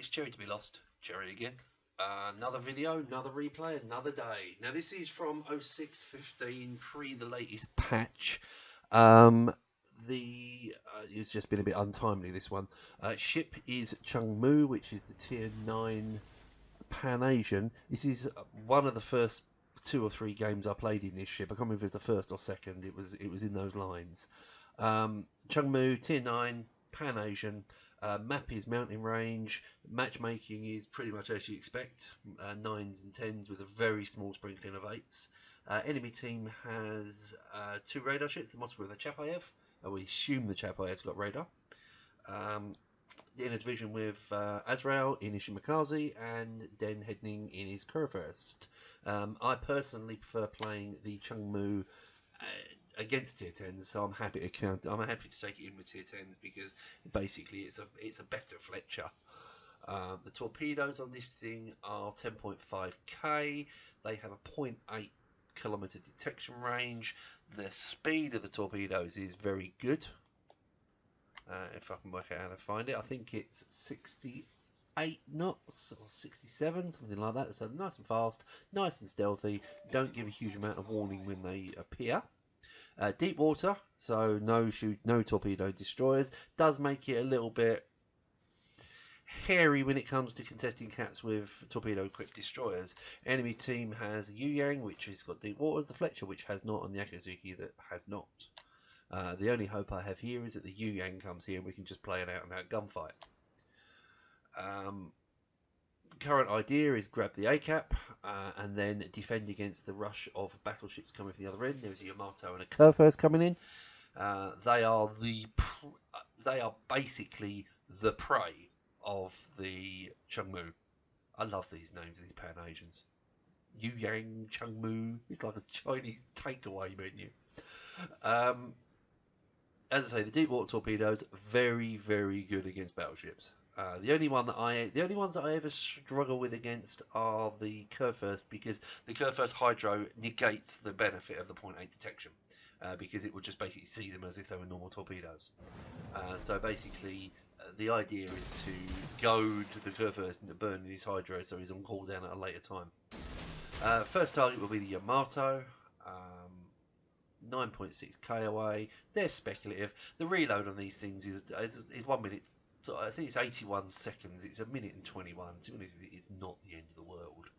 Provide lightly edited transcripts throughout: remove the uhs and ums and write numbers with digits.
it's Cherry2Blost, Cherry again. Another video, another replay, another day. Now this is from 0615, pre the latest patch. It's just been a bit untimely, this one. Ship is Chung Mu, which is the tier 9 Pan-Asian. This is one of the first 2 or 3 games I played in this ship. I can't remember if it was the first or second. It was in those lines. Chung Mu, tier 9, Pan-Asian. Map is mountain range. Matchmaking is pretty much as you expect. 9s and 10s with a very small sprinkling of 8s. Enemy team has 2 radar ships, the Moscow and the Chapayev. We assume the Chapayev's got radar. In a division with Azrael in his Shimakaze and Den Hedning in his Kurfürst. I personally prefer playing the Chung Mu against tier 10s, so I'm happy to take it in with tier 10s because basically it's a better Fletcher. The torpedoes on this thing are 10.5k. They have a 0.8 kilometer detection range. The speed of the torpedoes is very good. If I can work out how to find it, I think it's 68 knots or 67, something like that. So nice and fast, nice and stealthy. Don't give a huge amount of warning when they appear. Deep water, so no torpedo destroyers. Does make it a little bit hairy when it comes to contesting caps with torpedo-equipped destroyers. Enemy team has a Yu-Yang, which has got deep waters, the Fletcher, which has not, and the Akazuki that has not. The only hope I have here is that the Yu-Yang comes here and we can just play an out-and-out gunfight. Current idea is grab the A-cap and then defend against the rush of battleships coming from the other end. There's a Yamato and a Kurfürst coming in. They are basically the prey of the Chung Mu. I love these names of these Pan-Asians. Yu-Yang, Chung Mu. It's like a Chinese takeaway menu. As I say, the deep water torpedoes very, very good against battleships. The only ones that I ever struggle with against are the Kurfürst, because the Kurfürst Hydro negates the benefit of the 0.8 detection, because it would just basically see them as if they were normal torpedoes. So basically, the idea is to goad the Kurfürst into burning his Hydro so he's on cooldown at a later time. First target will be the Yamato. 9.6k away. They're speculative. The reload on these things is 1 minute. So I think it's 81 seconds. It's 1 minute and 21. To be honest with you, it's not the end of the world.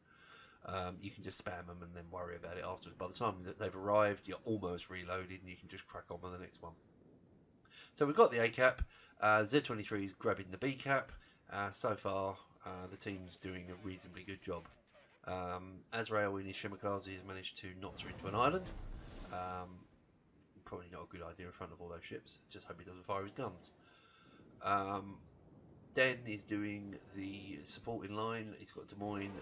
You can just spam them and then worry about it afterwards. By the time they've arrived, you're almost reloaded and you can just crack on with the next one. So we've got the A-cap. Z23 is grabbing the B-cap. So far, the team's doing a reasonably good job. Azrael in his Shimakaze has managed to knock through into an island. Probably not a good idea in front of all those ships. Just hope he doesn't fire his guns. Den is doing the support in line. He's got Des Moines,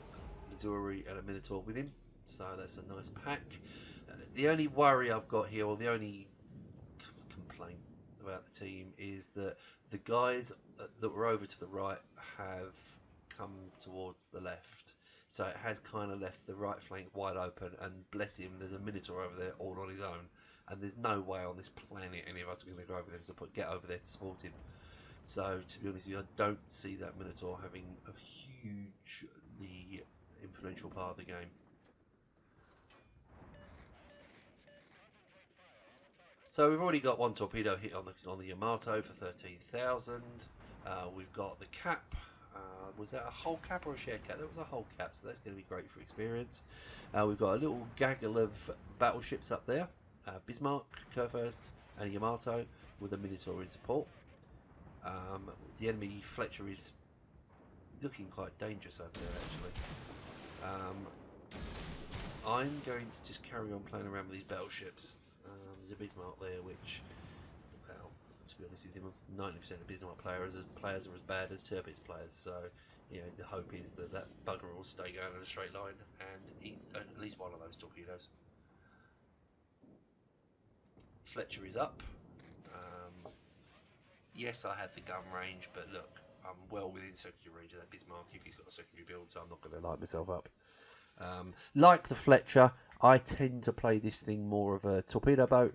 Missouri and a Minotaur with him, so that's a nice pack. The only worry I've got here, or the only complaint about the team, is that the guys that were over to the right have come towards the left, so it has kind of left the right flank wide open, and bless him, there's a Minotaur over there all on his own, and there's no way on this planet any of us are going to go over there to get over there to support him. So, to be honest with you, I don't see that Minotaur having a hugely influential part of the game. So we've already got one torpedo hit on the Yamato for 13,000. We've got the cap. Was that a whole cap or a shared cap? That was a whole cap, so that's going to be great for experience. We've got a little gaggle of battleships up there. Bismarck, Kurfürst and Yamato with a Minotaur in support. The enemy Fletcher is looking quite dangerous over there, actually. I'm going to just carry on playing around with these battleships. There's a Bismarck there, which, well, to be honest with you, 90% of Bismarck players are as bad as Tirpitz players. So, you know, the hope is that that bugger will stay going in a straight line and eats at least one of those torpedoes. Fletcher is up. Yes, I had the gun range, but look, I'm well within secondary range of that Bismarck if he's got a secondary build, so I'm not going to light myself up. Like the Fletcher, I tend to play this thing more of a torpedo boat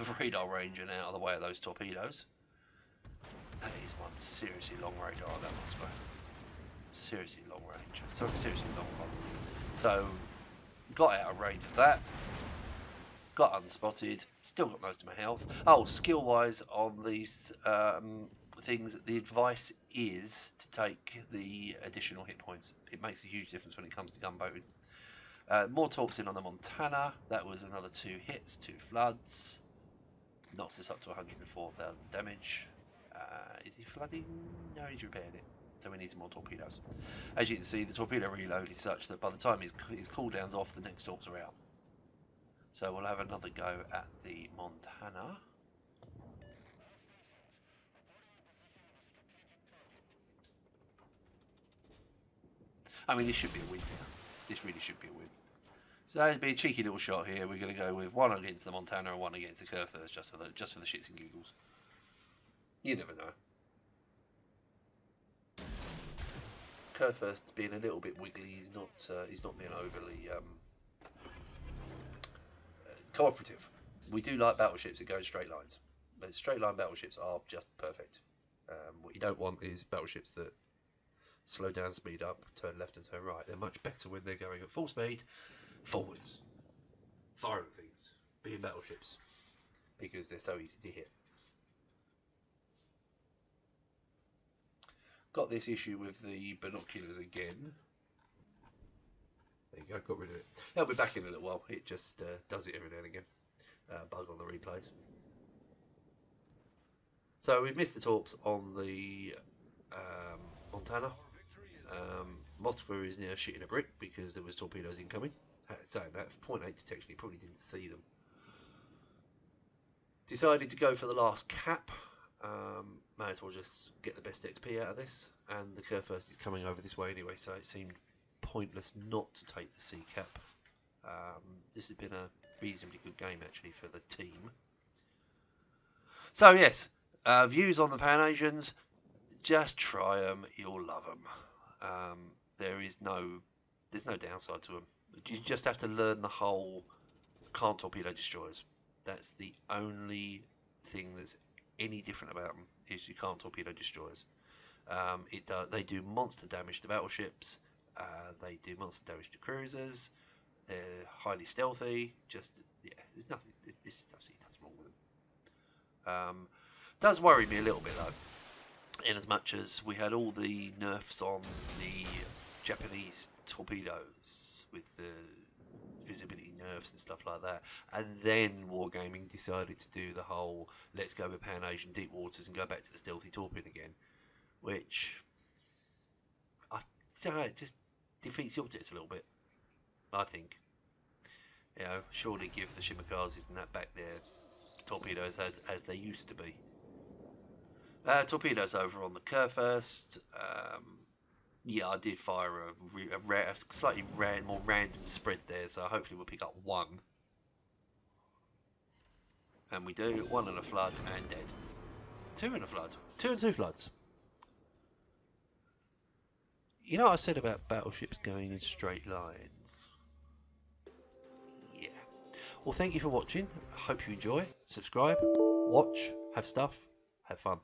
of radar range and out of the way of those torpedoes. That is one seriously long radar on that Moscow. Seriously long range. Sorry, seriously long one. So, got out of range of that. Got unspotted. Still got most of my health. Oh, skill-wise on these things, the advice is to take the additional hit points. It makes a huge difference when it comes to gunboating. More torps in on the Montana. That was another 2 hits, 2 floods. Knocks us up to 104,000 damage. Is he flooding? No, he's repaired it. So we need some more torpedoes. As you can see, the torpedo reload is such that by the time his cooldown's off, the next torps are out. So we'll have another go at the Montana. I mean, this should be a win now. This really should be a win. So it'd be a cheeky little shot here. We're going to go with 1 against the Montana and 1 against the Kurfürst, just for the shits and giggles. You never know. Kurfürst's being a little bit wiggly. He's not being overly cooperative. We do like battleships that go in straight lines, but straight line battleships are just perfect. What you don't want is battleships that slow down, speed up, turn left and turn right. They're much better when they're going at full speed, forwards, firing things, being battleships, because they're so easy to hit. Got this issue with the binoculars again. There you go, got rid of it. I'll be back in a little while. It just does it every now and again. Bug on the replays. So we've missed the torps on the Montana. Moskva is now shitting a brick because there was torpedoes incoming. Saying that, for point 8 detection, he probably didn't see them. Decided to go for the last cap. May as well just get the best XP out of this. And the Kurfürst is coming over this way anyway, so it seemed pointless not to take the C cap. This has been a reasonably good game actually for the team. So yes, views on the Pan-Asians. Just try them, you'll love them. There's no downside to them. You just have to learn the whole can't torpedo destroyers. That's the only thing that's any different about them, is you can't torpedo destroyers. They do monster damage to battleships. They do monster damage to cruisers. They're highly stealthy. There's nothing. This is absolutely nothing wrong with them. Does worry me a little bit though, in as much as we had all the nerfs on the Japanese torpedoes with the visibility nerfs and stuff like that, and then Wargaming decided to do the whole let's go with Pan-Asian deep waters and go back to the stealthy torpedo again, which I don't know, it just defeats the object a little bit, I think. You know, surely give the Shimikazes and that back their torpedoes as they used to be. Torpedoes over on the Kurfürst. Yeah, I did fire a slightly more random spread there, so hopefully we'll pick up 1. And we do. 1 and a flood and dead. 2 and a flood. 2 and 2 floods. You know what I said about battleships going in straight lines? Yeah. Well, thank you for watching. I hope you enjoy. Subscribe, watch, have stuff, have fun.